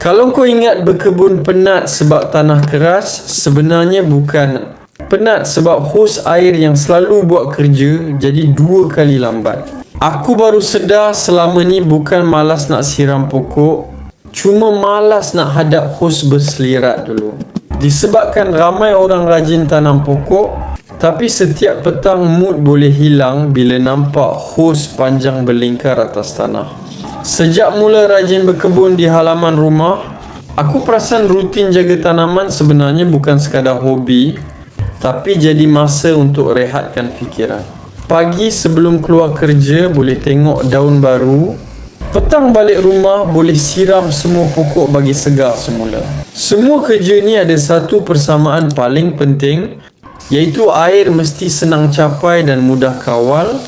Kalau kau ingat berkebun penat sebab tanah keras, sebenarnya bukan. Penat sebab hos air yang selalu buat kerja jadi 2 kali lambat. Aku baru sedar selama ni bukan malas nak siram pokok, cuma malas nak hadap hos berselirat dulu. Disebabkan ramai orang rajin tanam pokok, tapi setiap petang mood boleh hilang bila nampak hos panjang berlingkar atas tanah. Sejak mula rajin berkebun di halaman rumah, aku perasan rutin jaga tanaman sebenarnya bukan sekadar hobi, tapi jadi masa untuk rehatkan fikiran. Pagi sebelum keluar kerja boleh tengok daun baru, petang balik rumah boleh siram semua pokok bagi segar semula. Semua kerja ni ada satu persamaan paling penting, iaitu air mesti senang capai dan mudah kawal.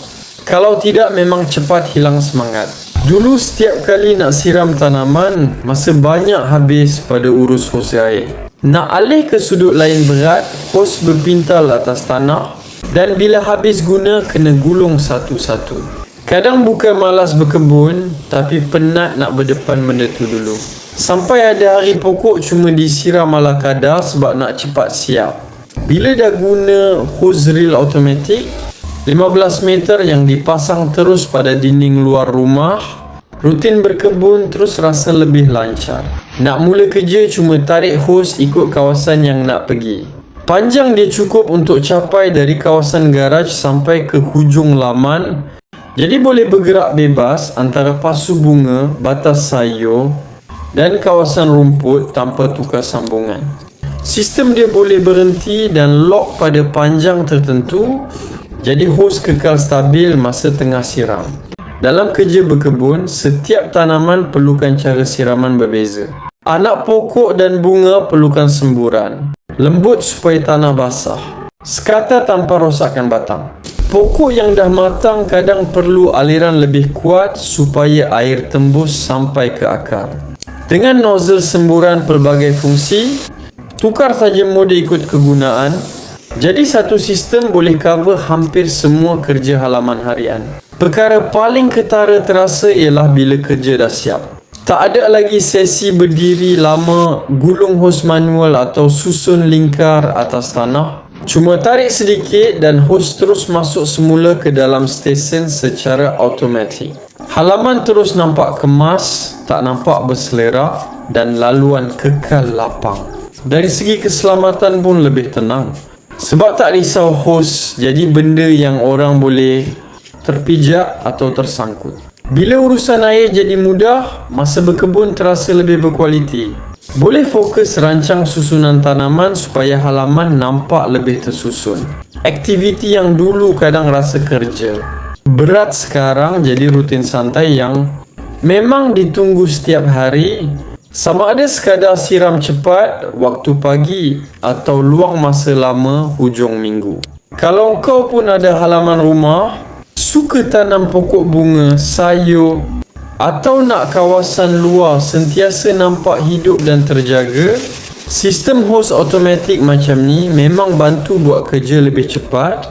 Kalau tidak memang cepat hilang semangat. Dulu setiap kali nak siram tanaman, masa banyak habis pada urus hos air. Nak alih ke sudut lain berat, hos berpintal atas tanah, dan bila habis guna kena gulung satu-satu. Kadang bukan malas berkebun, tapi penat nak berdepan benda tu dulu. Sampai ada hari pokok cuma disiram ala kadar sebab nak cepat siap. Bila dah guna hos reel automatik 15 meter yang dipasang terus pada dinding luar rumah, rutin berkebun terus rasa lebih lancar. Nak mula kerja cuma tarik hos ikut kawasan yang nak pergi. Panjang dia cukup untuk capai dari kawasan garaj sampai ke hujung laman. Jadi boleh bergerak bebas antara pasu bunga, batas sayur dan kawasan rumput tanpa tukar sambungan. Sistem dia boleh berhenti dan lock pada panjang tertentu, jadi hos kekal stabil masa tengah siram. Dalam kerja berkebun, setiap tanaman perlukan cara siraman berbeza. Anak pokok dan bunga perlukan semburan, lembut supaya tanah basah, sekata tanpa rosakkan batang. Pokok yang dah matang kadang perlu aliran lebih kuat supaya air tembus sampai ke akar. Dengan nozzle semburan pelbagai fungsi, tukar saja mode ikut kegunaan. Jadi satu sistem boleh cover hampir semua kerja halaman harian. Perkara paling ketara terasa ialah bila kerja dah siap. Tak ada lagi sesi berdiri lama, gulung hos manual atau susun lingkar atas tanah. Cuma tarik sedikit dan hos terus masuk semula ke dalam stesen secara automatik. Halaman terus nampak kemas, tak nampak berselerak dan laluan kekal lapang. Dari segi keselamatan pun lebih tenang. Sebab tak risau hos jadi benda yang orang boleh terpijak atau tersangkut. Bila urusan air jadi mudah, masa berkebun terasa lebih berkualiti. Boleh fokus rancang susunan tanaman supaya halaman nampak lebih tersusun. Aktiviti yang dulu kadang rasa kerja, berat sekarang jadi rutin santai yang memang ditunggu setiap hari. Sama ada sekadar siram cepat waktu pagi atau luang masa lama hujung minggu. Kalau kau pun ada halaman rumah, suka tanam pokok bunga, sayur atau nak kawasan luar sentiasa nampak hidup dan terjaga, sistem hos automatik macam ni memang bantu buat kerja lebih cepat,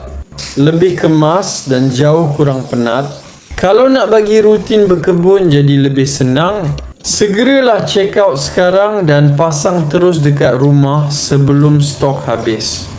lebih kemas dan jauh kurang penat. Kalau nak bagi rutin berkebun jadi lebih senang, segeralah check out sekarang dan pasang terus dekat rumah sebelum stok habis.